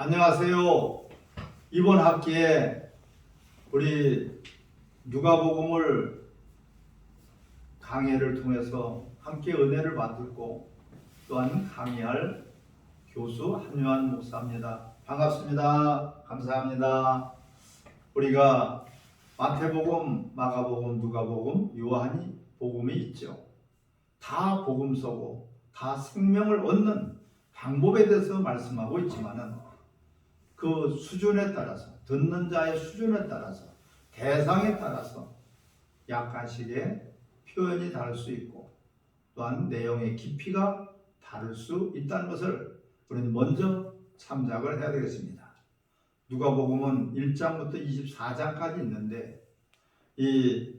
안녕하세요. 이번 학기에 우리 누가복음을 강해를 통해서 함께 은혜를 받고 또한 강의할 교수 한요한 목사입니다. 반갑습니다. 감사합니다. 우리가 마태복음, 마가복음, 누가복음, 요한이 복음이 있죠. 다 복음서고 다 생명을 얻는 방법에 대해서 말씀하고 있지만은 그 수준에 따라서, 듣는 자의 수준에 따라서, 대상에 따라서 약간씩의 표현이 다를 수 있고 또한 내용의 깊이가 다를 수 있다는 것을 우리는 먼저 참작을 해야 되겠습니다. 누가복음은 1장부터 24장까지 있는데 이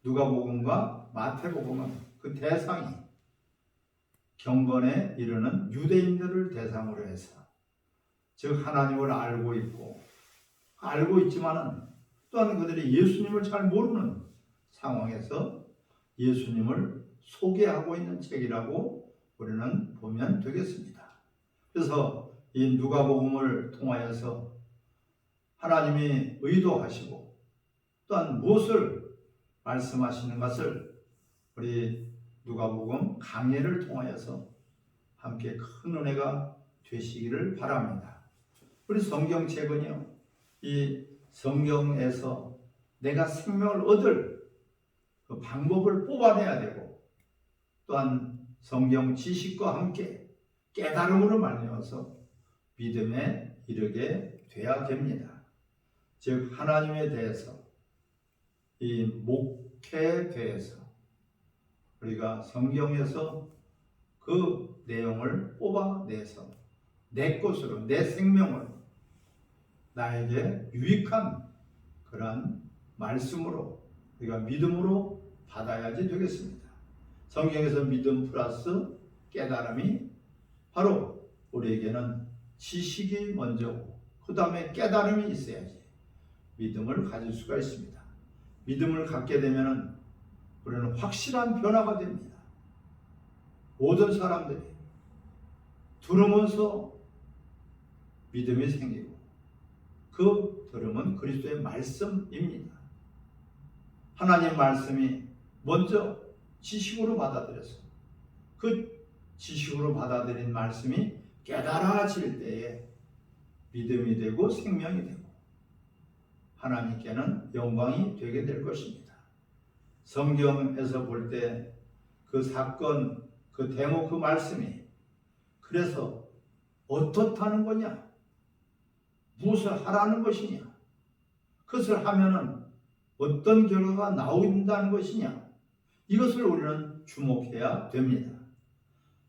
누가복음과 마태복음은 그 대상이 경건에 이르는 유대인들을 대상으로 해서, 즉 하나님을 알고 있지만은 또한 그들이 예수님을 잘 모르는 상황에서 예수님을 소개하고 있는 책이라고 우리는 보면 되겠습니다. 그래서 이 누가복음을 통하여서 하나님이 의도하시고 또한 무엇을 말씀하시는 것을 우리 누가복음 강해를 통하여서 함께 큰 은혜가 되시기를 바랍니다. 우리 성경책은요, 이 성경에서 내가 생명을 얻을 그 방법을 뽑아내야 되고 또한 성경 지식과 함께 깨달음으로 말미암아서 믿음에 이르게 돼야 됩니다. 즉 하나님에 대해서, 이 목회에 대해서 우리가 성경에서 그 내용을 뽑아내서 내 것으로, 내 생명을 나에게 유익한 그러한 말씀으로 우리가 믿음으로 받아야지 되겠습니다. 성경에서 믿음 플러스 깨달음이 바로 우리에게는 지식이 먼저고 그 다음에 깨달음이 있어야지 믿음을 가질 수가 있습니다. 믿음을 갖게 되면 우리는 확실한 변화가 됩니다. 모든 사람들이 들으면서 믿음이 생기고 그 들음은 그리스도의 말씀입니다. 하나님 말씀이 먼저 지식으로 받아들여서 그 지식으로 받아들인 말씀이 깨달아질 때에 믿음이 되고 생명이 되고 하나님께는 영광이 되게 될 것입니다. 성경에서 볼 때 그 사건, 그 대목, 그 말씀이 그래서 어떻다는 거냐? 무엇을 하라는 것이냐? 그것을 하면은 어떤 결과가 나온다는 것이냐? 이것을 우리는 주목해야 됩니다.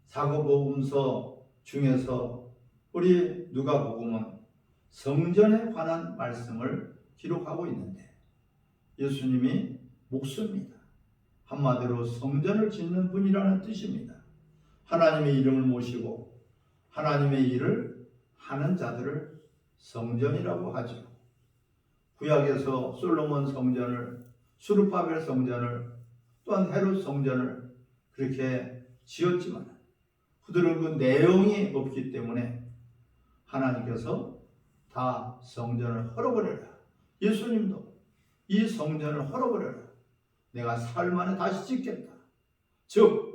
사도복음서 중에서 우리 누가복음은 성전에 관한 말씀을 기록하고 있는데 예수님이 목수입니다. 한마디로 성전을 짓는 분이라는 뜻입니다. 하나님의 이름을 모시고 하나님의 일을 하는 자들을 성전이라고 하죠. 구약에서 솔로몬 성전을, 수르바벨 성전을, 또한 헤롯 성전을 그렇게 지었지만 그들은 그 내용이 없기 때문에 하나님께서 다 성전을 헐어버려라. 예수님도 이 성전을 헐어버려라. 내가 사흘 만에 다시 짓겠다. 즉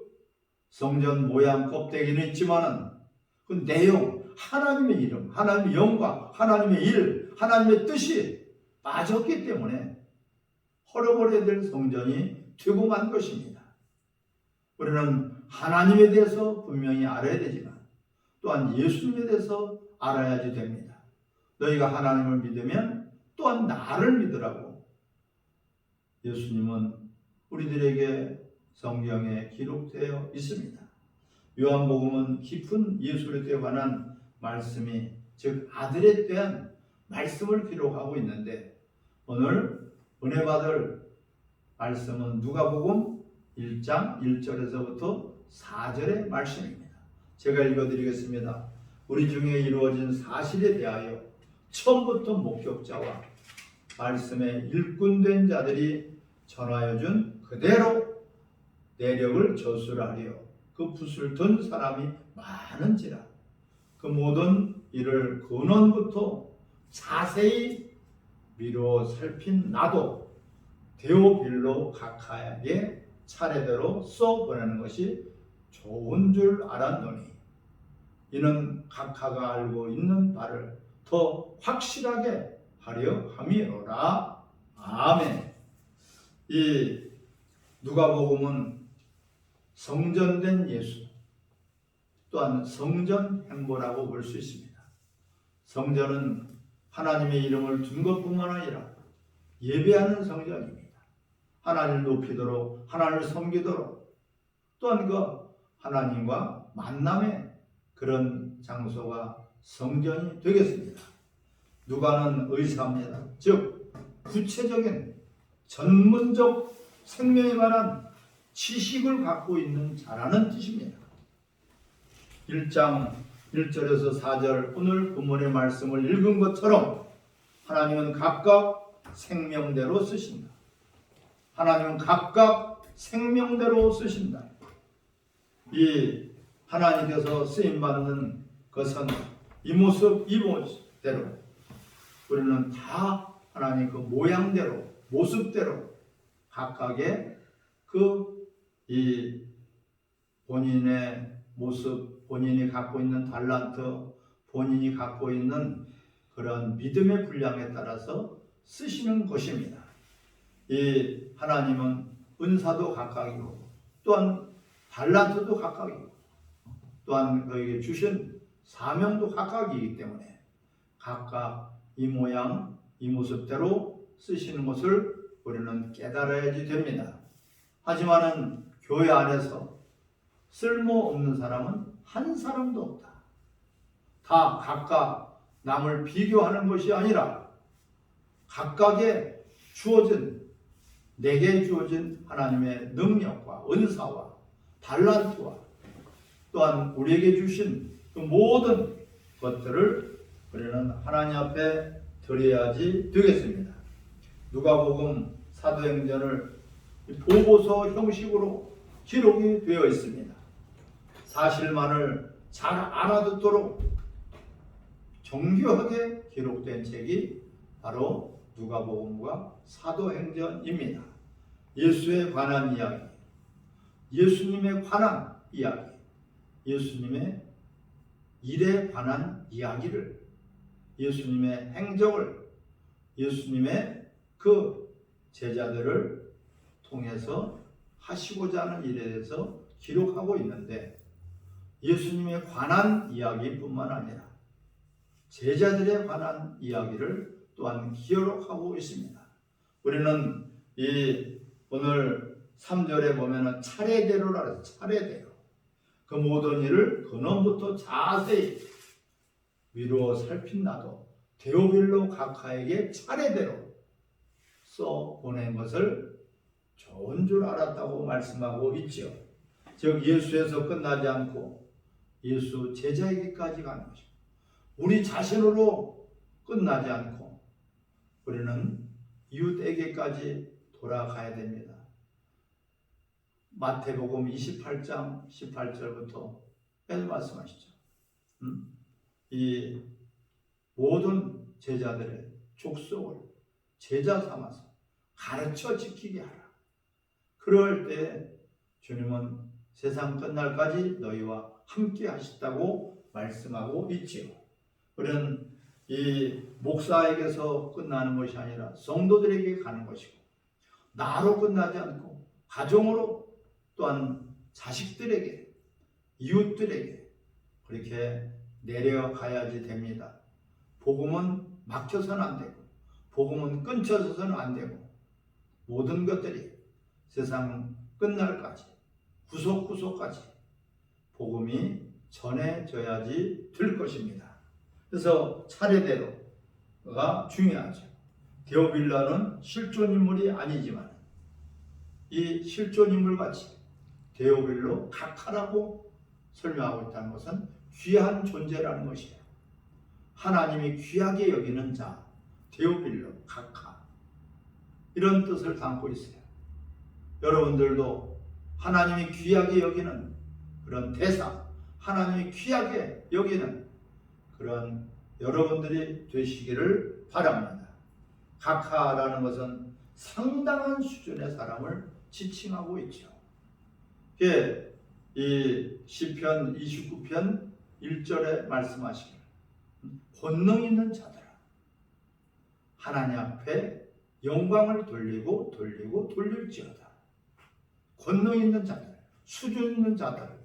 성전 모양 껍데기는 있지만은 그 내용, 하나님의 이름, 하나님의 영광, 하나님의 일, 하나님의 뜻이 빠졌기 때문에 헐어버려야 될 성전이 되고 만 것입니다. 우리는 하나님에 대해서 분명히 알아야 되지만 또한 예수님에 대해서 알아야지 됩니다. 너희가 하나님을 믿으면 또한 나를 믿으라고 예수님은 우리들에게 성경에 기록되어 있습니다. 요한복음은 깊은 예수에 관한 말씀이, 즉 아들에 대한 말씀을 기록하고 있는데 오늘 은혜 받을 말씀은 누가복음 1장 1절에서부터 4절의 말씀입니다. 제가 읽어드리겠습니다. 우리 중에 이루어진 사실에 대하여 처음부터 목격자와 말씀에 일꾼된 자들이 전하여 준 그대로 내력을 저술하려 그 붓을 든 사람이 많은지라 그 모든 이를 근원부터 자세히 미루어 살핀 나도 데오빌로 각하에게 차례대로 써보내는 것이 좋은 줄 알았노니 이는 각하가 알고 있는 바를 더 확실하게 하려 함이로라. 아멘. 이 누가복음은 성전된 예수 또한 성전 행보라고 볼 수 있습니다. 성전은 하나님의 이름을 둔 것뿐만 아니라 예배하는 성전입니다. 하나님을 높이도록 하나님을 섬기도록 또한 그 하나님과 만남의 그런 장소가 성전이 되겠습니다. 누가는 의사입니다. 즉 구체적인 전문적 생명에 관한 지식을 갖고 있는 자라는 뜻입니다. 1장 1절에서 4절 오늘 본문의 말씀을 읽은 것처럼 하나님은 각각 생명대로 쓰신다. 하나님은 각각 생명대로 쓰신다. 이 하나님께서 쓰임받는 것은 이 모습 이 모습대로 우리는 다 하나님 그 모양대로 모습대로 각각의 그 이 본인의 모습, 본인이 갖고 있는 달란트, 본인이 갖고 있는 그런 믿음의 분량에 따라서 쓰시는 것입니다. 이 하나님은 은사도 각각이고 또한 달란트도 각각이고 또한 그에게 주신 사명도 각각이기 때문에 각각 이 모양, 이 모습대로 쓰시는 것을 우리는 깨달아야지 됩니다. 하지만은 교회 안에서 쓸모없는 사람은 한 사람도 없다. 다 각각 남을 비교하는 것이 아니라 각각의 주어진 내게 주어진 하나님의 능력과 은사와 달란트와 또한 우리에게 주신 그 모든 것들을 우리는 하나님 앞에 드려야지 되겠습니다. 누가복음 사도행전을 보고서 형식으로 기록이 되어 있습니다. 사실만을 잘 알아듣도록 정교하게 기록된 책이 바로 누가복음과 사도행전입니다. 예수에 관한 이야기, 예수님에 관한 이야기, 예수님의 일에 관한 이야기를, 예수님의 행적을, 예수님의 그 제자들을 통해서 하시고자 하는 일에 대해서 기록하고 있는데 예수님에 관한 이야기뿐만 아니라 제자들에 관한 이야기를 또한 기록하고 있습니다. 우리는 이 오늘 3절에 보면은 차례대로라 해서 차례대로 그 모든 일을 근원부터 자세히 미루어 살핀 나도 데오빌로 각하에게 차례대로 써 보낸 것을 좋은 줄 알았다고 말씀하고 있죠. 즉 예수에서 끝나지 않고 예수 제자에게까지 가는 것입니다. 우리 자신으로 끝나지 않고 우리는 이웃에게까지 돌아가야 됩니다. 마태복음 28장 18절부터 계속 말씀하시죠. 이 모든 제자들의 족속을 제자 삼아서 가르쳐 지키게 하라. 그럴 때 주님은 세상 끝날까지 너희와 함께 하시다고 말씀하고 있지요. 우리는 이 목사에게서 끝나는 것이 아니라 성도들에게 가는 것이고 나로 끝나지 않고 가정으로 또한 자식들에게 이웃들에게 그렇게 내려가야지 됩니다. 복음은 막혀서는 안 되고 복음은 끊쳐서는 안 되고 모든 것들이 세상 끝날까지 구속구속까지 복음이 전해져야지 될 것입니다. 그래서 차례대로가 중요하죠. 데오빌라는 실존인물이 아니지만 이 실존인물같이 데오빌로 각하라고 설명하고 있다는 것은 귀한 존재라는 것이에요. 하나님이 귀하게 여기는 자, 데오빌로 각하 이런 뜻을 담고 있어요. 여러분들도 하나님이 귀하게 여기는 그런 대상, 하나님이 귀하게 여기는 그런 여러분들이 되시기를 바랍니다. 각하라는 것은 상당한 수준의 사람을 지칭하고 있죠. 이 시편 29편 1절에 말씀하시길 권능 있는 자들아 하나님 앞에 영광을 돌리고 돌릴지어다. 권능 있는 자들, 수준 있는 자들을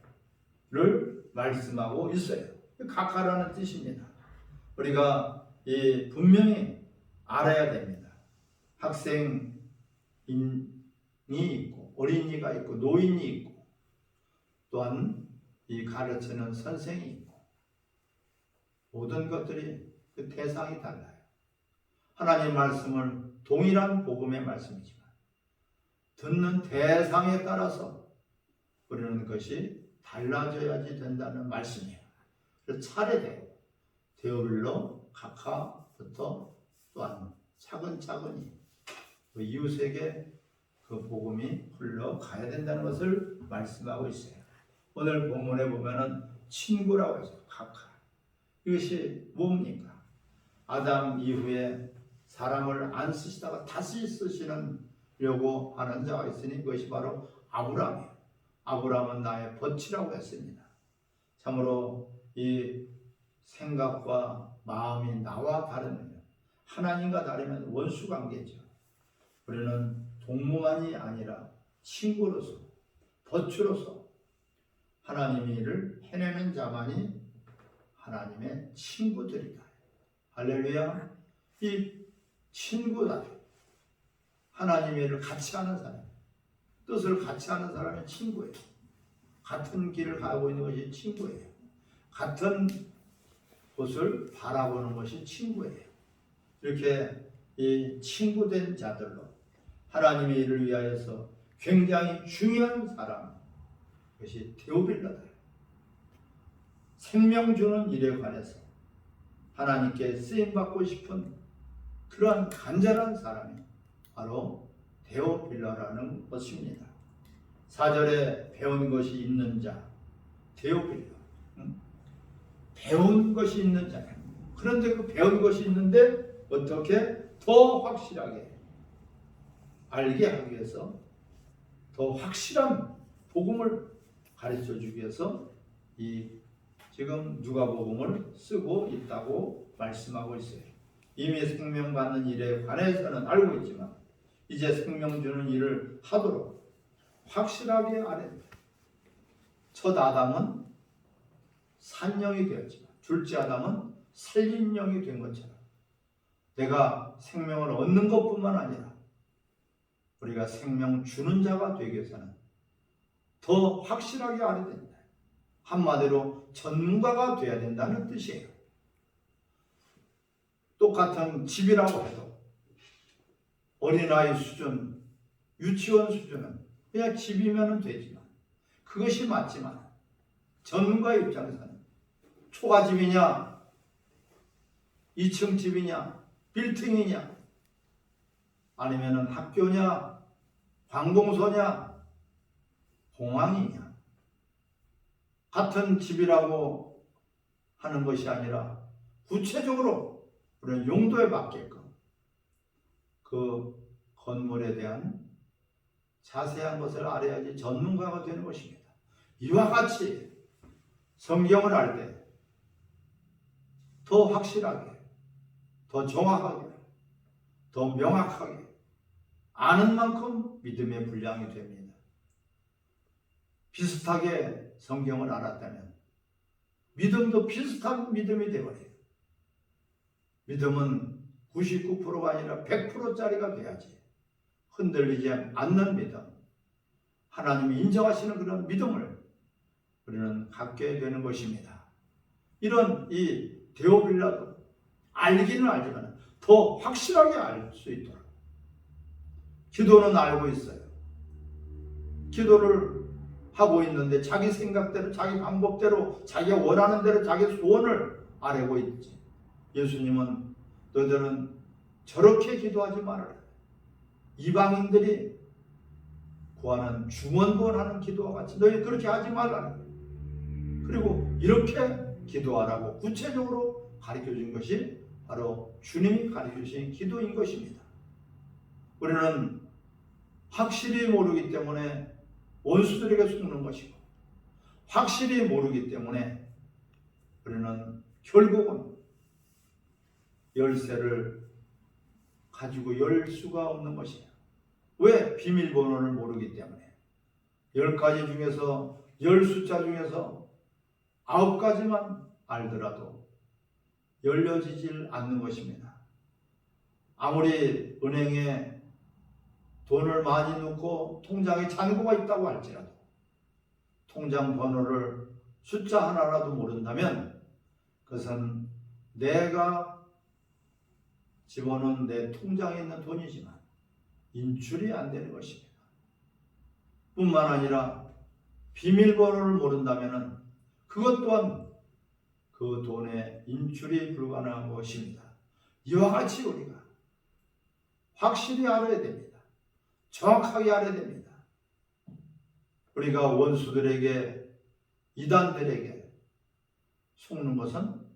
말씀하고 있어요. 각하라는 뜻입니다. 우리가 분명히 알아야 됩니다. 학생이 있고 어린이가 있고 노인이 있고 또한 이 가르치는 선생이 있고 모든 것들이 그 대상이 달라요. 하나님 말씀을 동일한 복음의 말씀이지만 듣는 대상에 따라서 우리는 것이 달라져야지 된다는 말씀이에요. 그래서 차례대로 데오빌러 각하부터 또한 차근차근히 그 이웃에게 그 복음이 흘러가야 된다는 것을 말씀하고 있어요. 오늘 본문에 보면은 친구라고 해서 각하. 이것이 뭡니까? 아담 이후에 사람을 안 쓰시다가 다시 쓰시려고 하는 자가 있으니 그것이 바로 아브라함이에요. 아브라함은 나의 벗이라고 했습니다. 참으로 이 생각과 마음이 나와 다르면 하나님과 다르면 원수 관계죠. 우리는 동무만이 아니라 친구로서 벗으로서 하나님의 일을 해내는 자만이 하나님의 친구들이다. 할렐루야. 이 친구다. 하나님의 일을 같이 하는 사람, 뜻을 같이 하는 사람이 친구예요. 같은 길을 가고 있는 것이 친구예요. 같은 곳을 바라보는 것이 친구예요. 이렇게 이 친구된 자들로 하나님의 일을 위하여서 굉장히 중요한 사람, 그것이 데오빌러다. 생명 주는 일에 관해서 하나님께 쓰임받고 싶은 그러한 간절한 사람이 바로 데오빌러라는 것입니다. 4절에 배운 것이 있는 자, 데오빌러. 배운 것이 있는 자. 그런데 그 배운 것이 있는데 어떻게 더 확실하게 알게 하기 위해서 더 확실한 복음을 가르쳐 주기 위해서 이 지금 누가복음을 쓰고 있다고 말씀하고 있어요. 이미 생명 받는 일에 관해서는 알고 있지만 이제 생명 주는 일을 하도록 확실하게 알아야 돼요. 첫 아담은 산영이 되었지만 둘째 아담은 살린 영이 된 것처럼 내가 생명을 얻는 것뿐만 아니라 우리가 생명 주는 자가 되기 위해서는 더 확실하게 알아야 된다. 한마디로 전문가가 되어야 된다는 뜻이에요. 똑같은 집이라고 해도 어린아이 수준, 유치원 수준은 그냥 집이면 되지만 그것이 맞지만 전문가 입장에서는 초가집이냐 2층 집이냐 빌딩이냐 아니면 학교냐 관공서냐 공항이냐 같은 집이라고 하는 것이 아니라 구체적으로 우리는 용도에 맞게끔 그 건물에 대한 자세한 것을 알아야지 전문가가 되는 것입니다. 이와 같이 성경을 알 때 더 확실하게, 더 정확하게, 더 명확하게 아는 만큼 믿음의 분량이 됩니다. 비슷하게 성경을 알았다면 믿음도 비슷한 믿음이 되어버려요. 믿음은 99%가 아니라 100%짜리가 돼야지 흔들리지 않는 믿음, 하나님이 인정하시는 그런 믿음을 우리는 갖게 되는 것입니다. 이런 이 데오빌라도 알기는 알지만 더 확실하게 알 수 있도록 기도는 알고 있어요. 기도를 하고 있는데 자기 생각대로 자기 방법대로 자기가 원하는 대로 자기 소원을 아뢰고 있지. 예수님은 너희들은 저렇게 기도하지 말아라. 이방인들이 구하는 중언부언하는 기도와 같이 너희 그렇게 하지 말라는 거예요. 그리고 이렇게 기도하라고 구체적으로 가르쳐 준 것이 바로 주님이 가르쳐 주신 기도인 것입니다. 우리는 확실히 모르기 때문에 원수들에게 속는 것이고, 확실히 모르기 때문에 우리는 결국은 열쇠를 가지고 열 수가 없는 것이에요. 왜? 비밀번호를 모르기 때문에. 10가지 중에서 10숫자 중에서 9가지만 알더라도 열려지질 않는 것입니다. 아무리 은행에 돈을 많이 넣고 통장에 잔고가 있다고 할지라도 통장 번호를 숫자 하나라도 모른다면 그것은 내가 집어넣은 내 통장에 있는 돈이지만 인출이 안 되는 것입니다. 뿐만 아니라 비밀번호를 모른다면 그것 또한 그 돈의 인출이 불가능한 것입니다. 이와 같이 우리가 확실히 알아야 됩니다. 정확하게 알아야 됩니다. 우리가 원수들에게, 이단들에게 속는 것은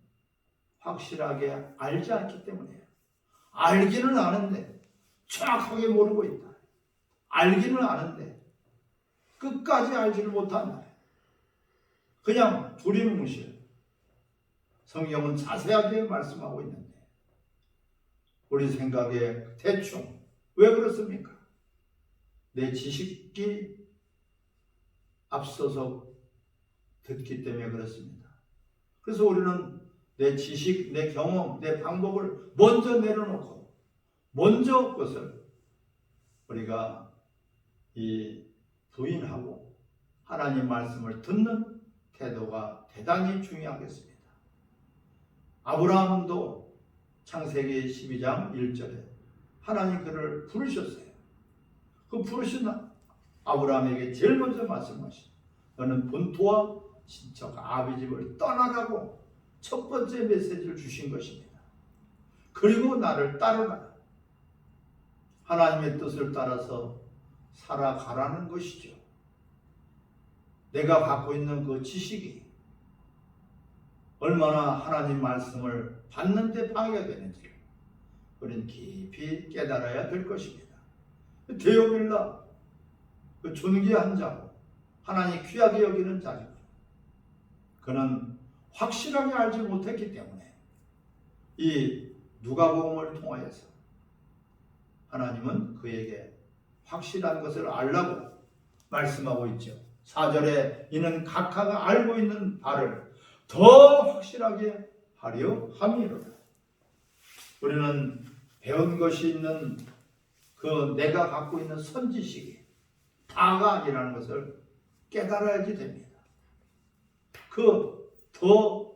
확실하게 알지 않기 때문이에요. 알기는 아는데 정확하게 모르고 있다. 알기는 아는데 끝까지 알지를 못한다. 그냥 두리뭉실. 성경은 자세하게 말씀하고 있는데 우리 생각에 대충 왜 그렇습니까? 내 지식이 앞서서 듣기 때문에 그렇습니다. 그래서 우리는 내 지식, 내 경험, 내 방법을 먼저 내려놓고 먼저 그것을 우리가 부인하고 하나님 말씀을 듣는 태도가 대단히 중요하겠습니다. 아브라함도 창세기 12장 1절에 하나님 그를 부르셨어요. 그 부르신 아브라함에게 제일 먼저 말씀하신 너는 본토와 친척 아비집을 떠나라고 첫 번째 메시지를 주신 것입니다. 그리고 나를 따르라. 하나님의 뜻을 따라서 살아가라는 것이죠. 내가 갖고 있는 그 지식이 얼마나 하나님 말씀을 받는 데 방해가 되는지를 우리는 깊이 깨달아야 될 것입니다. 데오빌라, 그 존귀한 자고 하나님 귀하게 여기는 자죠. 그는 확실하게 알지 못했기 때문에 이 누가복음을 통하여서 하나님은 그에게 확실한 것을 알라고 말씀하고 있죠. 4절에 이는 각하가 알고 있는 바를 더 확실하게 하려 함이로다. 우리는 배운 것이 있는 그 내가 갖고 있는 선지식이 다가 아니라는 것을 깨달아야지 됩니다. 그 더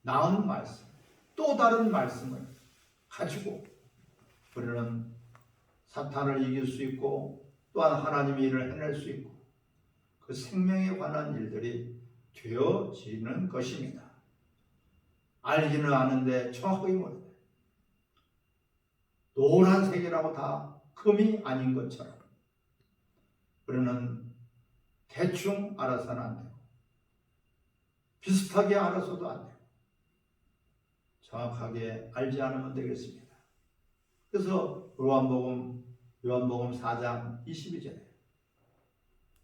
나은 말씀, 또 다른 말씀을 가지고 우리는 사탄을 이길 수 있고 또한 하나님의 일을 해낼 수 있고 그 생명에 관한 일들이 되어지는 것입니다. 알기는 아는데 정확하게 모르네. 노란색이라고 다 금이 아닌 것처럼 우리는 대충 알아서는 안 되고 비슷하게 알아서도 안 되고 정확하게 알지 않으면 되겠습니다. 그래서 요한복음 4장 22절에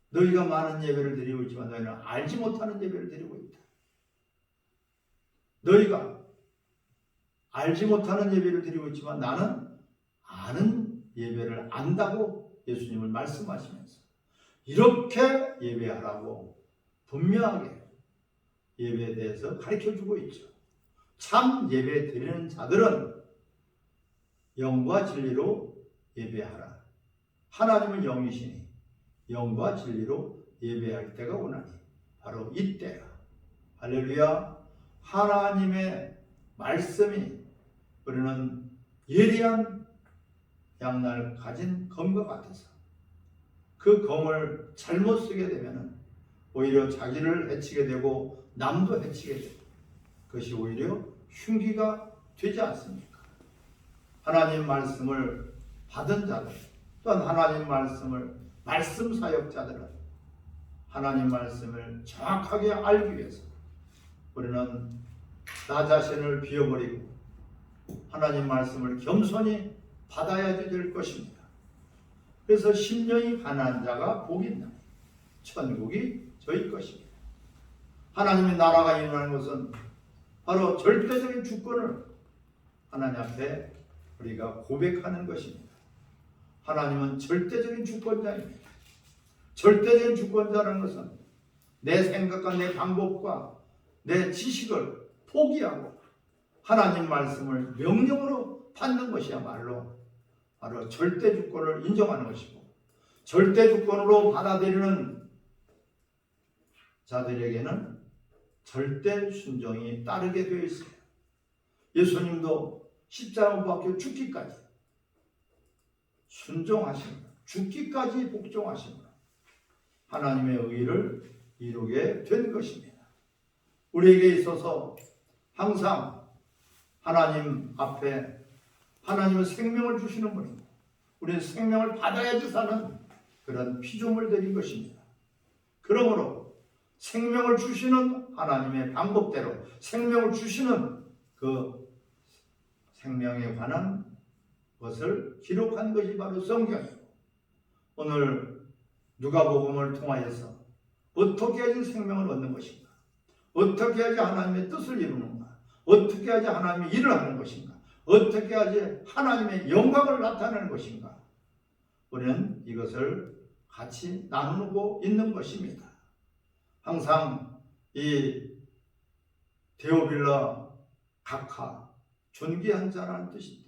너희가 많은 예배를 드리고 있지만 너희는 알지 못하는 예배를 드리고 있다. 너희가 알지 못하는 예배를 드리고 있지만 나는 아는 예배를 안다고 예수님을 말씀하시면서 이렇게 예배하라고 분명하게 예배에 대해서 가르쳐주고 있죠. 참 예배 드리는 자들은 영과 진리로 예배하라. 하나님은 영이시니 영과 진리로 예배할 때가 오나니 바로 이때라. 할렐루야. 하나님의 말씀이 우리는 예리한 양날 가진 검과 같아서 그 검을 잘못 쓰게 되면 오히려 자기를 해치게 되고 남도 해치게 되고 그것이 오히려 흉기가 되지 않습니까? 하나님 말씀을 받은 자들 또한 하나님 말씀을 말씀 사역자들은 하나님 말씀을 정확하게 알기 위해서 우리는 나 자신을 비워버리고 하나님 말씀을 겸손히 받아야지 될 것입니다. 그래서 심령이 가난한 자가 복이 있나 천국이 저희 것입니다. 하나님의 나라가 임하는 것은 바로 절대적인 주권을 하나님 앞에 우리가 고백하는 것입니다. 하나님은 절대적인 주권자입니다. 절대적인 주권자라는 것은 내 생각과 내 방법과 내 지식을 포기하고 하나님 말씀을 명령으로 받는 것이야말로 바로 절대 주권을 인정하는 것이고, 절대 주권으로 받아들이는 자들에게는 절대 순종이 따르게 되어 있어요. 예수님도 십자가 못 박혀 죽기까지 순종하십니다. 죽기까지 복종하십니다. 하나님의 의를 이루게 된 것입니다. 우리에게 있어서 항상 하나님 앞에 하나님은 생명을 주시는 분이고 우리는 생명을 받아야지 사는 그런 피조물 들인 것입니다. 그러므로 생명을 주시는 하나님의 방법대로 생명을 주시는 그 생명에 관한 것을 기록한 것이 바로 성경이고, 오늘 누가복음을 통하여서 어떻게 해야지 생명을 얻는 것인가, 어떻게 해야지 하나님의 뜻을 이루는가, 어떻게 해야지 하나님의 일을 하는 것인가, 어떻게 해야지 하나님의 영광을 나타내는 것인가, 우리는 이것을 같이 나누고 있는 것입니다. 항상 이 데오빌라 각하 존귀한 자라는 뜻인데,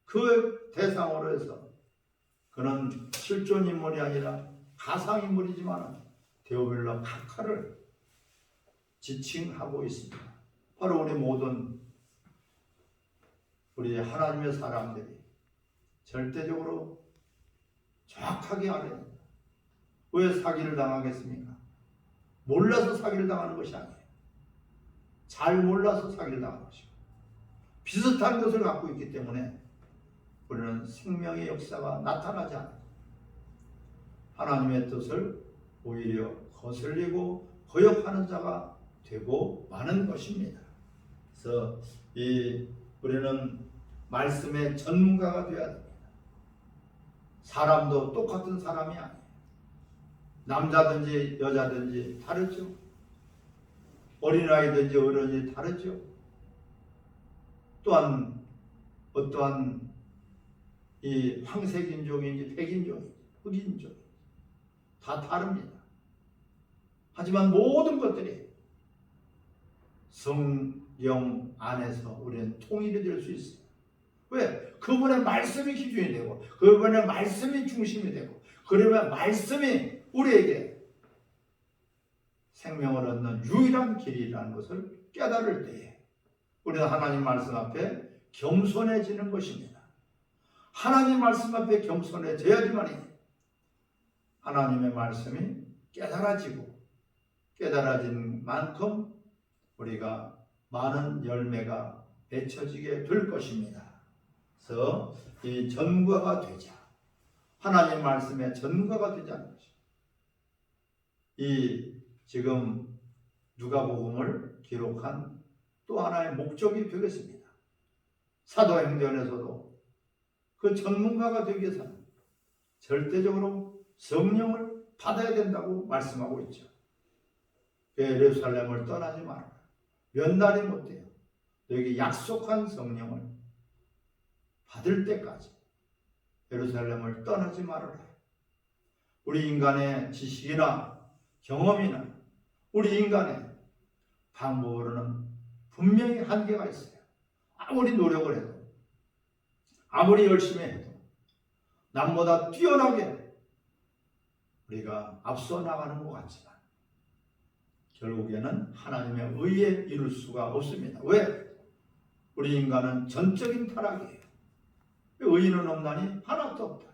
그 대상으로 해서 그는 실존 인물이 아니라 가상 인물이지만 데오빌라 각하를 지칭하고 있습니다. 바로 우리 모든 우리 하나님의 사람들이 절대적으로 정확하게 알아야 됩니다. 왜 사기를 당하겠습니까? 몰라서 사기를 당하는 것이 아니에요. 잘 몰라서 사기를 당하는 것이고, 비슷한 것을 갖고 있기 때문에 우리는 생명의 역사가 나타나지 않고 하나님의 뜻을 오히려 거슬리고 거역하는 자가 되고 마는 것입니다. 그래서 우리는 말씀의 전문가가 되어야 됩니다. 사람도 똑같은 사람이 아니에요. 남자든지 여자든지 다르죠. 어린아이든지 어른이 다르죠. 또한 어떠한 이 황색인종인지 백인종인지 흑인종 다 다릅니다. 하지만 모든 것들이 성령 안에서 우리는 통일이 될 수 있어요. 왜? 그분의 말씀이 기준이 되고 그분의 말씀이 중심이 되고, 그러면 말씀이 우리에게 생명을 얻는 유일한 길이라는 것을 깨달을 때에 우리는 하나님 말씀 앞에 겸손해지는 것입니다. 하나님 말씀 앞에 겸손해져야지만이 하나님의 말씀이 깨달아진 만큼 우리가 많은 열매가 맺혀지게 될 것입니다. 그래서 이 전과가 되자, 하나님 말씀의 전과가 되자는 것입니다. 이 지금 누가복음을 기록한 또 하나의 목적이 되겠습니다. 사도행전에서도 그 전문가가 되기 위해서는 절대적으로 성령을 받아야 된다고 말씀하고 있죠. 예루살렘을 떠나지 말아라. 몇 날이 못 돼요. 너에게 약속한 성령을 받을 때까지 예루살렘을 떠나지 말아라. 우리 인간의 지식이나 경험이나 우리 인간의 방법으로는 분명히 한계가 있어요. 아무리 노력을 해도, 아무리 열심히 해도 남보다 뛰어나게 우리가 앞서 나가는 것 같지만 결국에는 하나님의 의에 이룰 수가 없습니다. 왜? 우리 인간은 전적인 타락이에요. 의인은 없나니 하나도 없다.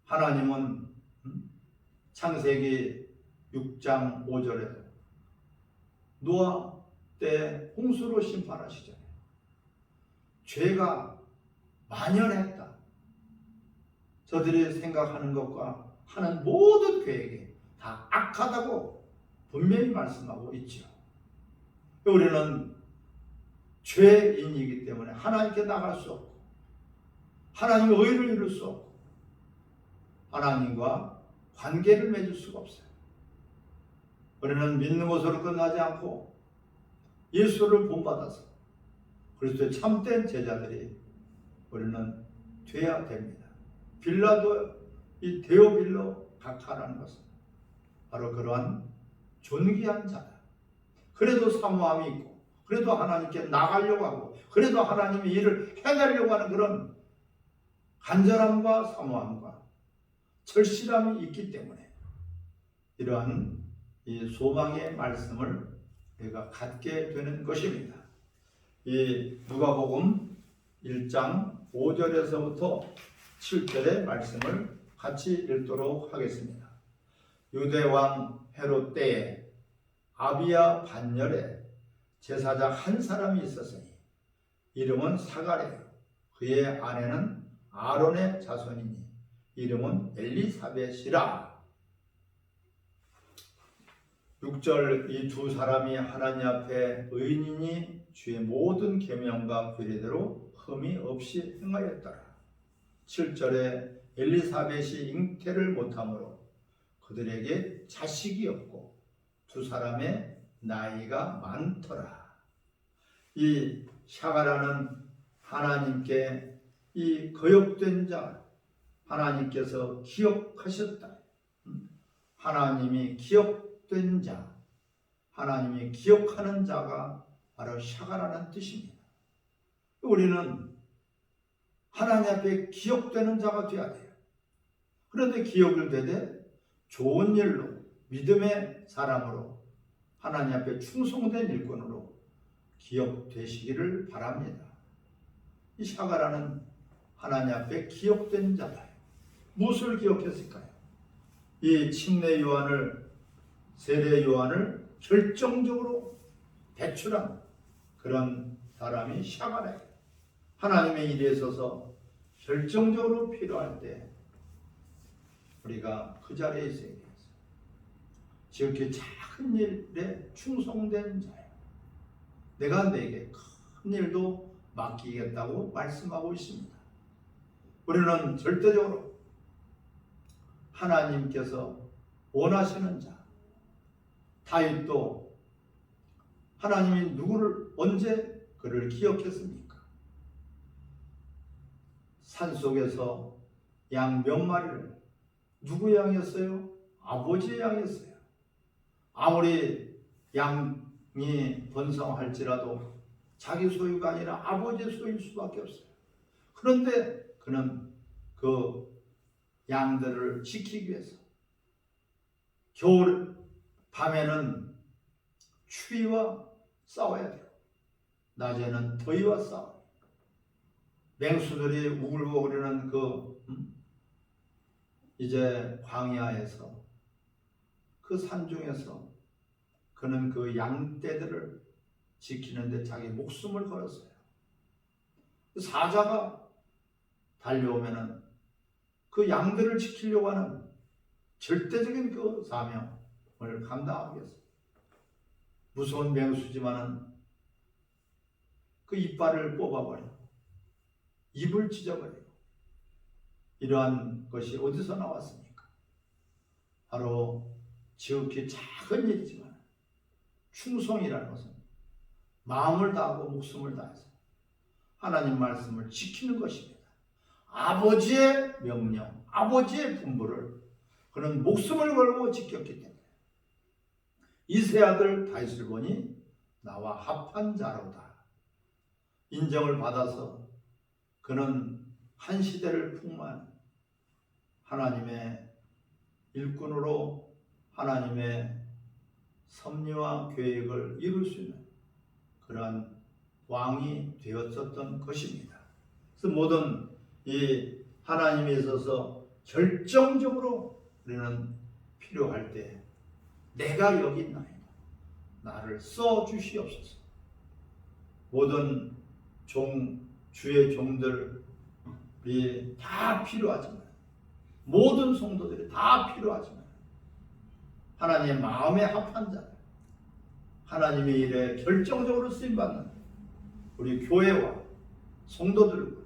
하나님은 창세기 6장 5절에 노아 때 홍수로 심판하시잖아요. 죄가 만연했다. 저들이 생각하는 것과 하는 모든 계획이 다 악하다고 분명히 말씀하고 있죠. 우리는 죄인이기 때문에 하나님께 나갈 수 없고 하나님의 의를 이룰 수 없고 하나님과 관계를 맺을 수가 없어요. 우리는 믿는 것으로 끝나지 않고 예수를 본받아서 그리스도의 참된 제자들이 우리는 돼야 됩니다. 빌라도 이 데오빌로 각하라는 것은 바로 그러한 존귀한 자다. 그래도 사모함이 있고 그래도 하나님께 나가려고 하고 그래도 하나님의 일을 해내려고 하는 그런 간절함과 사모함과 절실함이 있기 때문에 이러한 이 소망의 말씀을 우리가 갖게 되는 것입니다. 이 누가복음 1장 5절에서부터 7절의 말씀을 같이 읽도록 하겠습니다. 유대왕 헤롯 때에 아비야 반열에 제사장 한 사람이 있었으니 이름은 사가랴, 그의 아내는 아론의 자손이니 이름은 엘리사벳이라. 6절 이 두 사람이 하나님 앞에 의인이니 주의 모든 계명과 규례대로 흠이 없이 행하였더라. 7절에 엘리사벳이 잉태를 못하므로 그들에게 자식이 없고 두 사람의 나이가 많더라. 이 샤가라는 하나님께 이 거역된 자 하나님께서 기억하셨다. 하나님이 기억된 자, 하나님이 기억하는 자가 바로 샤가라는 뜻입니다. 우리는 하나님 앞에 기억되는 자가 되어야 돼요. 그런데 기억을 되되 좋은 일로 믿음의 사람으로 하나님 앞에 충성된 일꾼으로 기억되시기를 바랍니다. 이 샤가라는 하나님 앞에 기억된 자다. 무엇을 기억했을까요? 이 침례 요한을, 세례 요한을 결정적으로 배출한 그런 사람이 샤가라예요. 하나님의 일에 있어서 결정적으로 필요할 때 우리가 그 자리에 있어야 돼요. 지극히 작은 일에 충성된 자예요. 내가 내게 큰 일도 맡기겠다고 말씀하고 있습니다. 우리는 절대적으로 하나님께서 원하시는 자, 다윗도 하나님이 누구를 언제 그를 기억했습니까? 산속에서 양 몇 마리를 누구 양이었어요? 아버지의 양이었어요. 아무리 양이 번성할지라도 자기 소유가 아니라 아버지의 소유일 수밖에 없어요. 그런데 그는 그 양들을 지키기 위해서 겨울 밤에는 추위와 싸워야 돼요. 낮에는 더위와 싸워요. 맹수들이 우글거리는 이제 광야에서 그 산중에서 그는 그 양떼들을 지키는데 자기 목숨을 걸었어요. 사자가 달려오면은 그 양들을 지키려고 하는 절대적인 그 사명을 감당하기 위해서 무서운 맹수지만은 그 이빨을 뽑아버리고 입을 찢어버리고 이러한 것이 어디서 나왔습니까? 바로 지극히 작은 일이지만 충성이라는 것은 마음을 다하고 목숨을 다해서 하나님 말씀을 지키는 것입니다. 아버지의 명령, 아버지의 분부를 그는 목숨을 걸고 지켰기 때문에 이세 아들 다윗을 보니 나와 합한 자로다 인정을 받아서 그는 한 시대를 풍만 하나님의 일꾼으로 하나님의 섭리와 계획을 이룰 수 있는 그러한 왕이 되었었던 것입니다. 그래서 모든 이 하나님에 있어서 결정적으로 우리는 필요할 때 내가 여기 있나이다. 나를 써주시옵소서. 모든 주의 종들이 다 필요하지만 모든 성도들이 다 필요하지만 하나님의 마음에 합한 자들 하나님의 일에 결정적으로 쓰임받는 우리 교회와 성도들과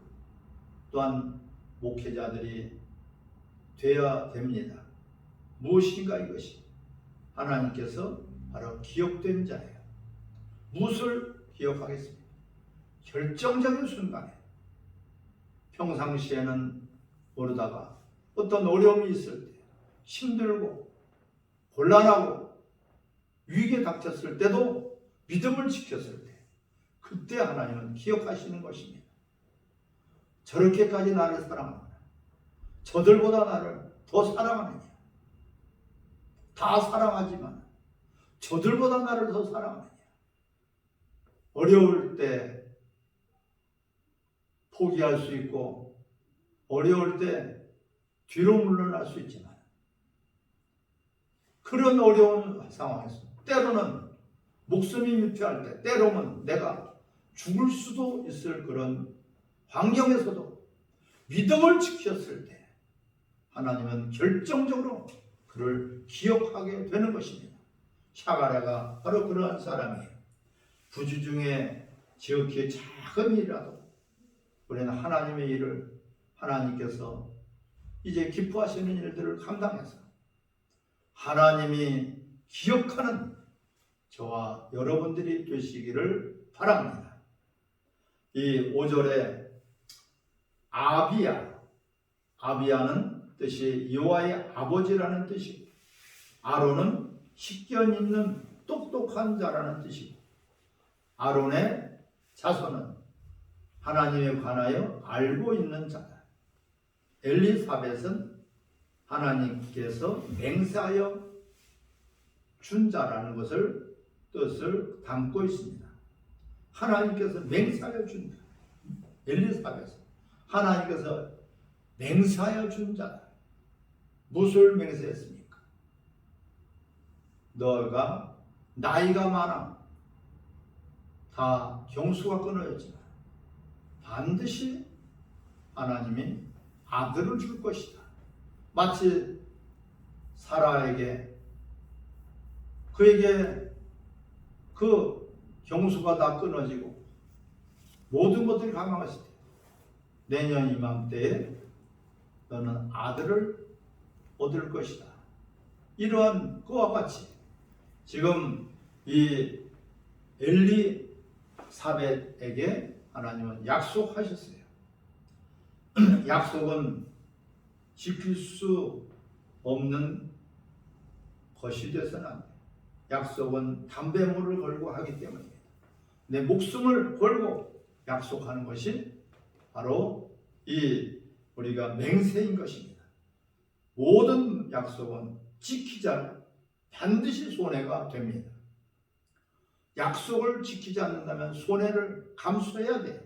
또한 목회자들이 되어야 됩니다. 무엇인가 이것이 하나님께서 바로 기억된 자예요. 무엇을 기억하겠습니까? 결정적인 순간에 평상시에는 모르다가 어떤 어려움이 있을 때 힘들고 곤란하고 위기에 닥쳤을 때도 믿음을 지켰을 때 그때 하나님은 기억하시는 것입니다. 저렇게까지 나를 사랑하느냐, 저들보다 나를 더 사랑하느냐, 다 사랑하지만 저들보다 나를 더 사랑하느냐. 어려울 때 포기할 수 있고 어려울 때 뒤로 물러날 수 있지만 그런 어려운 상황에서 때로는 목숨이 위태할 때, 때로는 내가 죽을 수도 있을 그런 환경에서도 믿음을 지켰을 때 하나님은 결정적으로 그를 기억하게 되는 것입니다. 샤가랴가 바로 그러한 사람이에요. 부주 중에 지극히 작은 일이라도 우리는 하나님의 일을 하나님께서 이제 기뻐하시는 일들을 감당해서 하나님이 기억하는 저와 여러분들이 되시기를 바랍니다. 이 5절에 아비야는 뜻이 여호와의 아버지라는 뜻이고 아론은 식견 있는 똑똑한 자라는 뜻이고 아론의 자손은 하나님에 관하여 알고 있는 자다. 엘리사벳은 하나님께서 맹세하여 준 자라는 것을 뜻을 담고 있습니다. 하나님께서 맹세하여 준 자. 엘리사벳은 하나님께서 맹세하여 준 자다. 무엇을 맹세했습니까? 너가 나이가 많아 다 경수가 끊어졌지만 반드시 하나님이 아들을 줄 것이다. 마치 사라에게 그에게 그 경수가 다 끊어지고 모든 것들이 가망했을 때 내년 이맘때에 너는 아들을 얻을 것이다. 이러한 그와 같이 지금 이 엘리사벳에게 하나님은 약속하셨어요. 약속은 지킬 수 없는 것이 되서는 안 돼요. 약속은 담배물을 걸고 하기 때문입니다. 내 목숨을 걸고 약속하는 것이 바로 이 우리가 맹세인 것입니다. 모든 약속은 지키자면 반드시 손해가 됩니다. 약속을 지키지 않는다면 손해를 감수해야 돼요.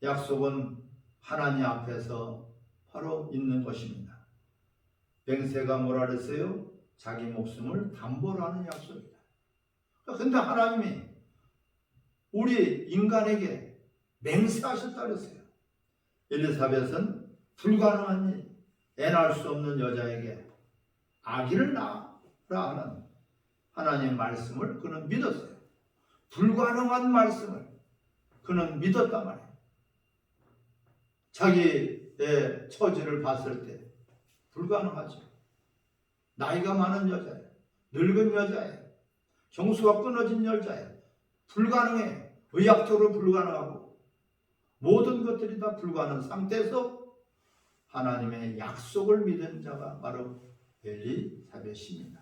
약속은 하나님 앞에서 바로 있는 것입니다. 맹세가 뭐라 그랬어요? 자기 목숨을 담보로 하는 약속이다. 그런데 하나님이 우리 인간에게 맹세하셨다 그랬어요. 엘리사벳은 불가능한 일, 애 낳을 수 없는 여자에게 아기를 낳으라 하는 하나님의 말씀을 그는 믿었어요. 불가능한 말씀을 그는 믿었단 말이에요. 자기의 처지를 봤을 때 불가능하죠. 나이가 많은 여자예요. 늙은 여자예요. 경수가 끊어진 여자예요. 불가능해. 의학적으로 불가능하고 모든 것들이 다 불가능한 상태에서 하나님의 약속을 믿은 자가 바로 엘리사벳입니다.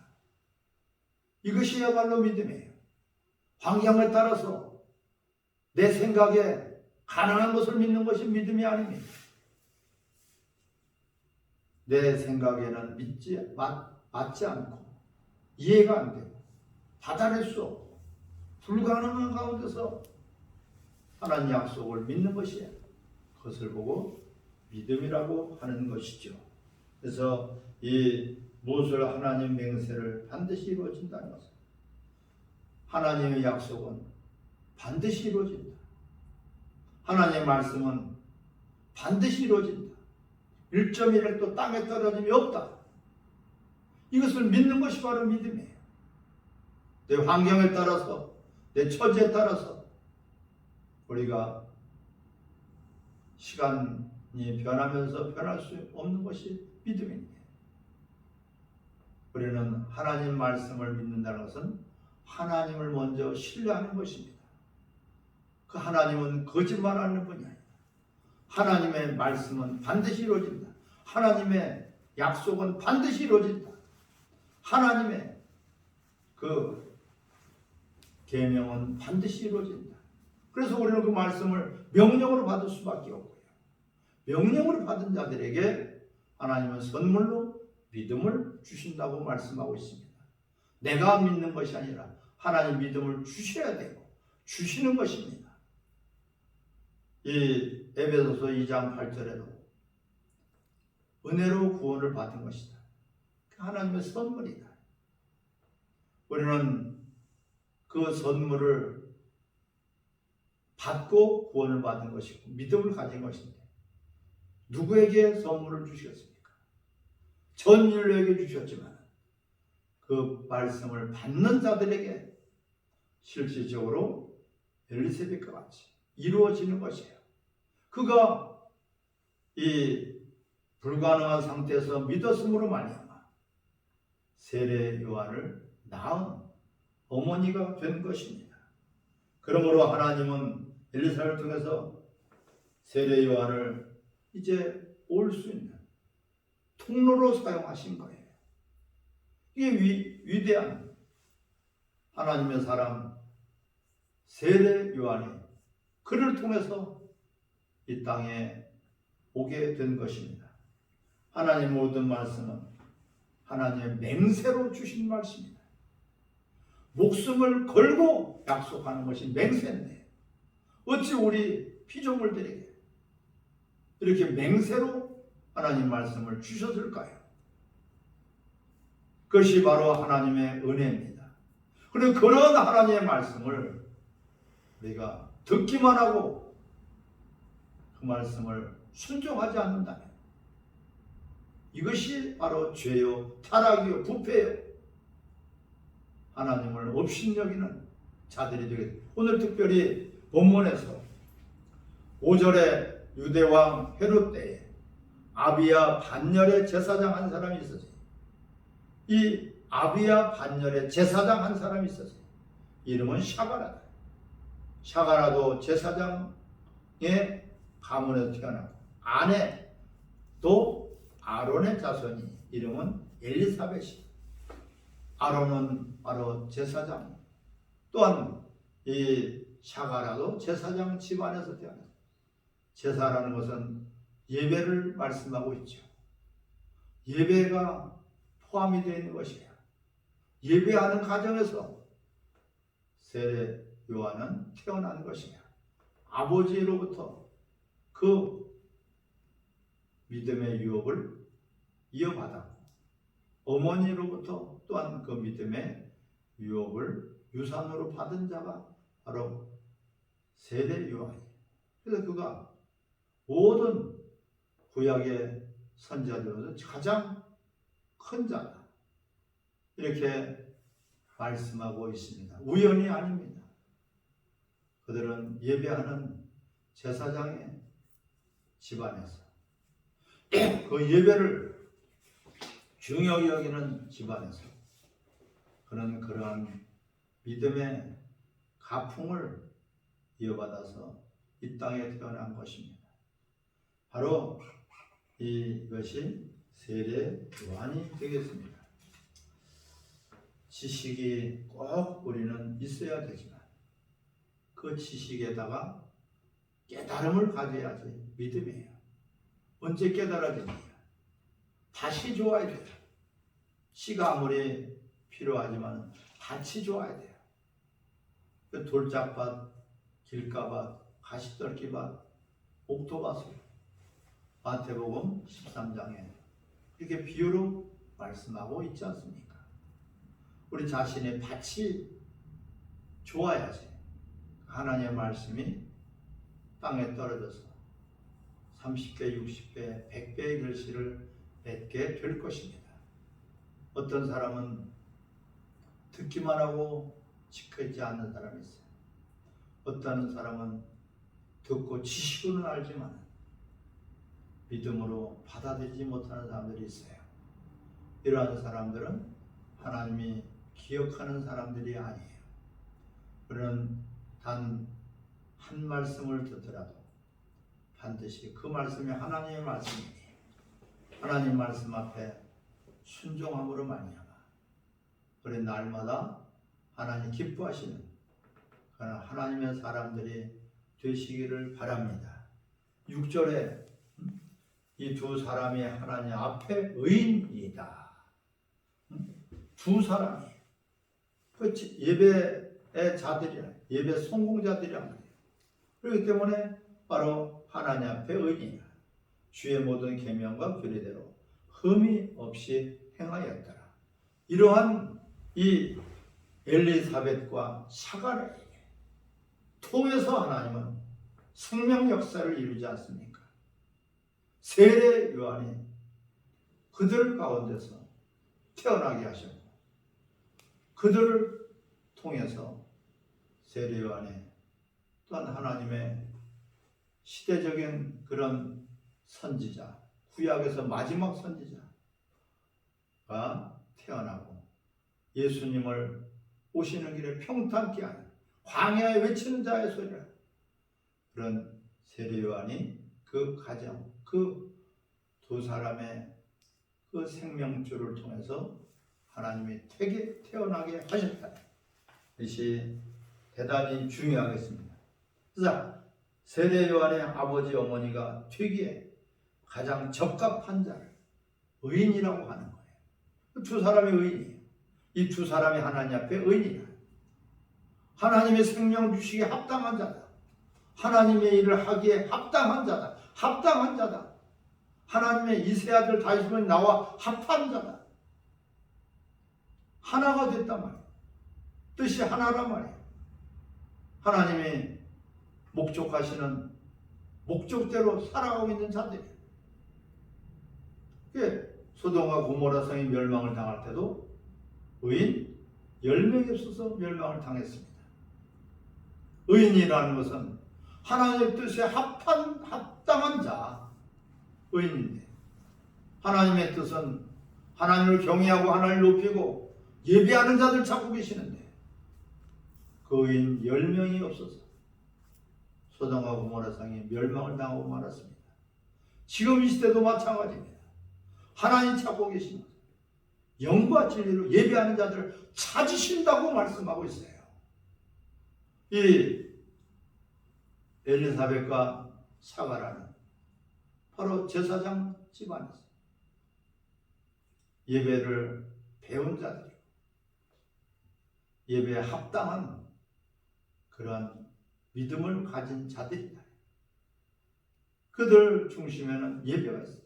이것이야말로 믿음이에요. 환경에 따라서 내 생각에 가능한 것을 믿는 것이 믿음이 아닙니다. 내 생각에는 맞지 않고 이해가 안 되고 받아낼 수 없고 불가능한 가운데서 하나님 약속을 믿는 것이에요. 그것을 보고 믿음이라고 하는 것이죠. 그래서 이 무엇을 하나님 맹세를 반드시 이루어진다는 것은 하나님의 약속은 반드시 이루어진다. 하나님의 말씀은 반드시 이루어진다. 1.1획도 땅에 떨어짐이 없다. 이것을 믿는 것이 바로 믿음이에요. 내 환경에 따라서, 내 처지에 따라서 우리가 시간이 변하면서 변할 수 없는 것이 믿음입니다. 우리는 하나님 말씀을 믿는다는 것은 하나님을 먼저 신뢰하는 것입니다. 그 하나님은 거짓말하는 분이 아니다. 하나님의 말씀은 반드시 이루어진다. 하나님의 약속은 반드시 이루어진다. 하나님의 그 계명은 반드시 이루어진다. 그래서 우리는 그 말씀을 명령으로 받을 수밖에 없고요. 명령으로 받은 자들에게 하나님은 선물로 믿음을 주신다고 말씀하고 있습니다. 내가 믿는 것이 아니라 하나님 믿음을 주셔야 되고 주시는 것입니다. 이 에베소서 2장 8절에도 은혜로 구원을 받은 것이다. 하나님의 선물이다. 우리는 그 선물을 받고 구원을 받은 것이고 믿음을 가진 것인데 누구에게 선물을 주셨습니까? 전 인류에게 주셨지만 그 말씀을 받는 자들에게 실질적으로 엘리사벳과 같이 이루어지는 것이에요. 그가 이 불가능한 상태에서 믿었음으로 말미암아 세례 요한을 낳은 어머니가 된 것입니다. 그러므로 하나님은 엘리사를 통해서 세례 요한을 이제 올 수 있는 통로로 사용하신 거예요. 이게 위대한 하나님의 사람 세례 요한이 그를 통해서 이 땅에 오게 된 것입니다. 하나님의 모든 말씀은 하나님의 맹세로 주신 말씀입니다. 목숨을 걸고 약속하는 것이 맹세인데 어찌 우리 피조물들에게 이렇게 맹세로 하나님 말씀을 주셨을까요? 그것이 바로 하나님의 은혜입니다. 그리고 그런 하나님의 말씀을 우리가 듣기만 하고 그 말씀을 순종하지 않는다면 이것이 바로 죄요, 타락이요, 부패요. 하나님을 업신여기는 자들이 되겠습니다. 오늘 특별히 본문에서 5절에 유대왕 헤롯 때에 아비야 반열의 제사장 한 사람이 있었어요. 이 아비야 반열의 제사장 한 사람이 있었어요. 이름은 샤가라다. 샤가라도 제사장의 가문에서 태어나고 아내도 아론의 자손이 이름은 엘리사벳이. 아론은 바로 제사장. 또한 이 샤가라도 제사장 집안에서 태어났어요. 제사라는 것은 예배를 말씀하고 있죠. 예배가 포함이 되어 있는 것이에요. 예배하는 가정에서 세례 요한은 태어난 것이에요. 아버지로부터 그 믿음의 유업을 이어받았고 어머니로부터 또한 그 믿음의 유업을 유산으로 받은 자가 바로 세례 요한이에요. 그래서 그가 모든 구약의 선지자들로서 가장 큰 자다. 이렇게 말씀하고 있습니다. 우연이 아닙니다. 그들은 예배하는 제사장의 집안에서 그 예배를 중요히 여기는 집안에서 그는 그러한 믿음의 가풍을 이어받아서 이 땅에 태어난 것입니다. 바로 이것이 세례 요한이 되겠습니다. 지식이 꼭 우리는 있어야 되지만 그 지식에다가 깨달음을 가져야지 믿음이에요. 언제 깨달아지냐? 밭이 좋아야 돼요. 씨가 아무리 필요하지만 밭이 좋아야 돼요. 그 돌짝밭, 길가밭, 가시떨기밭, 옥토밭으로 마태복음 13장에 이렇게 비유로 말씀하고 있지 않습니까? 우리 자신의 밭이 좋아야지 하나님의 말씀이 땅에 떨어져서 30배, 60배, 100배의 결실을 맺게 될 것입니다. 어떤 사람은 듣기만 하고 지켜지지 않는 사람이 있어요. 어떤 사람은 듣고 지식으로는 알지만 믿음으로 받아들이지 못하는 사람들이 있어요. 이러한 사람들은 하나님이 기억하는 사람들이 아니에요. 우리는 단 한 말씀을 듣더라도 반드시 그 말씀이 하나님의 말씀이니 하나님 말씀 앞에 순종함으로 말미암아 우리 날마다 하나님 기뻐하시는 그런 하나님의 사람들이 되시기를 바랍니다. 6절에 이 두 사람이 하나님 앞에 의인이다. 두 사람이 예배의 자들이라, 예배 성공자들이란 그렇기 때문에 바로 하나님 앞에 의인이라. 주의 모든 계명과 규례대로 흠이 없이 행하였더라. 이러한 이 엘리사벳과 사가랴에게 통해서 하나님은 생명 역사를 이루지 않습니까? 세례 요한이 그들 가운데서 태어나게 하셨고 그들을 통해서 세례 요한이 또한 하나님의 시대적인 그런 선지자, 구약에서 마지막 선지자가 태어나고 예수님을 오시는 길에 평탄케 하는 광야에 외치는 자의 소리라. 그런 세례 요한이 그 가정, 그 두 사람의 그 생명줄을 통해서 하나님이 태어나게 하셨다. 이것이 대단히 중요하겠습니다. 그래서 세례 요한의 아버지 어머니가 되기에 가장 적합한 자를 의인이라고 하는 거예요. 두 사람이 의인이에요. 이 두 사람이 하나님 앞에 의인이라. 하나님의 생명 주시기에 합당한 자다. 하나님의 일을 하기에 합당한 자다. 합당한 자다. 하나님의 이 세 아들 다윗은 나와 합한 자다. 하나가 됐단 말이에요. 뜻이 하나란 말이에요. 하나님이 목적하시는 목적대로 살아가고 있는 자들이에요. 소돔과 고모라 성이 멸망을 당할 때도 의인 10명이 없어서 멸망을 당했습니다. 의인이라는 것은 하나님의 뜻에 합당한 자, 의인인데 하나님의 뜻은 하나님을 경외하고 하나님을 높이고 예배하는 자들 찾고 계시는데 그 의인 10명이 없어서 소돔과 고모라 성이 멸망을 당하고 말았습니다. 지금 이 시대도 마찬가지입니다. 하나님 찾고 계십니다. 영과 진리로 예배하는 자들을 찾으신다고 말씀하고 있어요. 이 엘리사벳과 사가라는 바로 제사장 집안에서 예배를 배운 자들이고 예배에 합당한 그런 믿음을 가진 자들이다. 그들 중심에는 예배가 있습니다.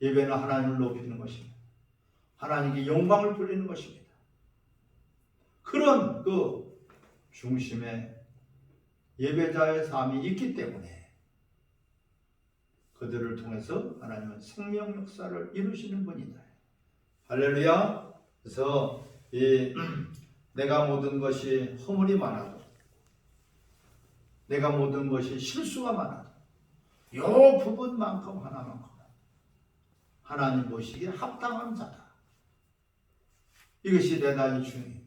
예배는 하나님을 높이는 것입니다. 하나님께 영광을 돌리는 것입니다. 그런 그 중심에 예배자의 삶이 있기 때문에 그들을 통해서 하나님은 생명 역사를 이루시는 분이다. 할렐루야. 그래서 내가 모든 것이 허물이 많아도 내가 모든 것이 실수가 많아도 요 부분만큼 하나만큼 하나님 보시기에 합당한 자다. 이것이 대단히 중요해요.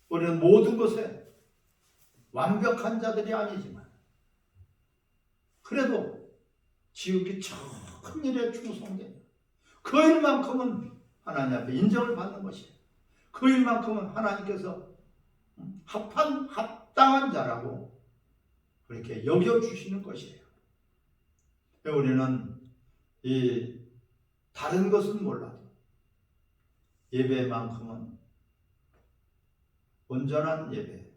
우리는 모든 것에 완벽한 자들이 아니지만 그래도 지극히 큰 일에 충성되는 그 일만큼은 하나님 앞에 인정을 받는 것이에요. 그 일만큼은 하나님께서 합당한 자라고 그렇게 여겨주시는 것이에요. 우리는 이 다른 것은 몰라도 예배만큼은 온전한 예배,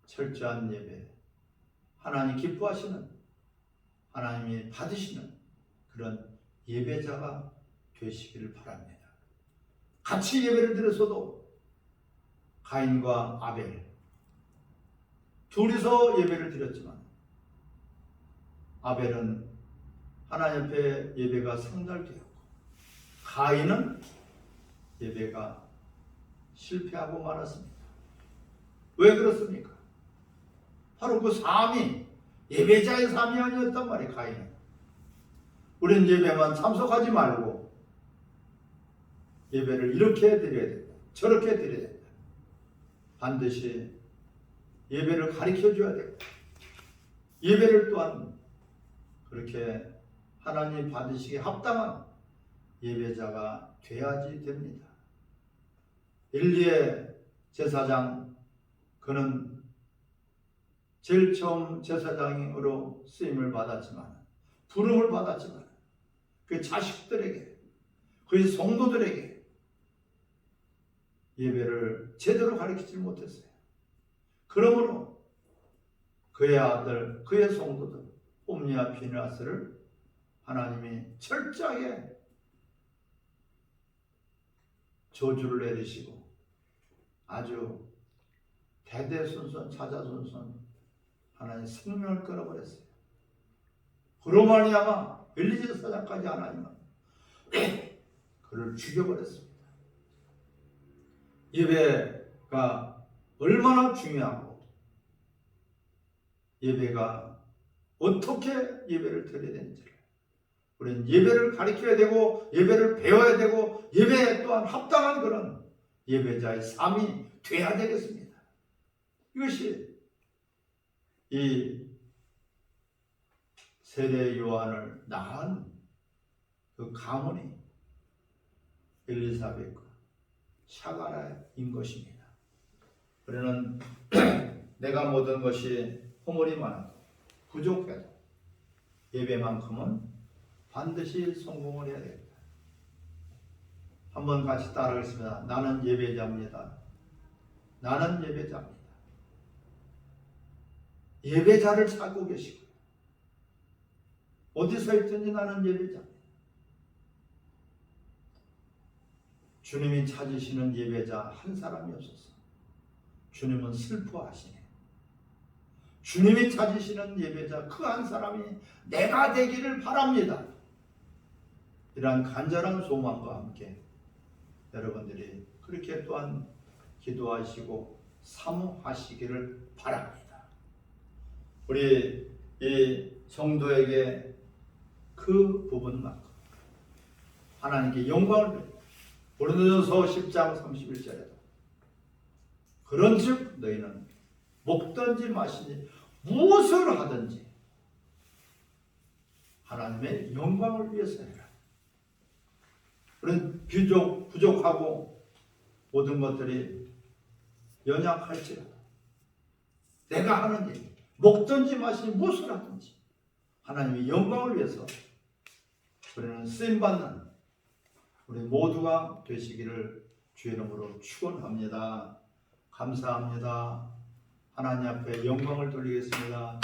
철저한 예배, 하나님 기뻐하시는, 하나님이 받으시는 그런 예배자가 되시기를 바랍니다. 같이 예배를 드렸어도 가인과 아벨 둘이서 예배를 드렸지만 아벨은 하나님 앞에 예배가 상달되었고 가인은 예배가 실패하고 말았습니다. 왜 그렇습니까? 바로 그 삶이 예배자의 삶이 아니었단 말이에요. 가인은. 우리는 예배만 참석하지 말고 예배를 이렇게 드려야 된다. 저렇게 드려야 된다. 반드시 예배를 가르쳐줘야 되고 예배를 또한 그렇게 하나님 받으시기에 합당한 예배자가 돼야지 됩니다. 엘리의 제사장, 그는 제일 처음 제사장으로 쓰임을 받았지만, 부름을 받았지만 그 자식들에게, 그의 성도들에게 예배를 제대로 가르치지 못했어요. 그러므로 그의 아들, 그의 성도들 홈리와 비느하스를 하나님이 철저하게 저주를 내리시고 아주 대대손손 자자손손 하나님 생명을 끊어버렸어요. 그로 말미암아 엘리 제사장까지 하나님은 그를 죽여버렸습니다. 예배가 얼마나 중요하고 예배가 어떻게 예배를 드려야 되는지를 우리는 예배를 가르쳐야 되고 예배를 배워야 되고 예배에 또한 합당한 그런 예배자의 삶이 돼야 되겠습니다. 이것이 이 세례 요한을 낳은 그 가문이 엘리사벳과 샤가라인 것입니다. 우리는 내가 모든 것이 허물이 많아도 부족해도 예배만큼은 반드시 성공을 해야 됩니다. 한번 같이 따라하겠습니다. 나는 예배자입니다. 나는 예배자입니다. 예배자를 찾고 계시고 어디서 있든지 나는 예배자입니다. 주님이 찾으시는 예배자 한 사람이 없어서 주님은 슬퍼하시네. 주님이 찾으시는 예배자 그 한 사람이 내가 되기를 바랍니다. 이러한 간절한 소망과 함께 여러분들이 그렇게 또한 기도하시고 사모하시기를 바랍니다. 우리 이 성도에게 그 부분만큼 하나님께 영광을 드리고 고린도전서 10장 31절에도 그런즉 너희는 먹든지 마시든지 무엇을 하든지 하나님의 영광을 위해서 해라. 우리는 부족하고 모든 것들이 연약할지라도 내가 하는 일, 먹든지 마시든지 무엇을 하든지 하나님의 영광을 위해서 우리는 쓰임받는 우리 모두가 되시기를 주의 이름으로 축원합니다. 감사합니다. 하나님 앞에 영광을 돌리겠습니다.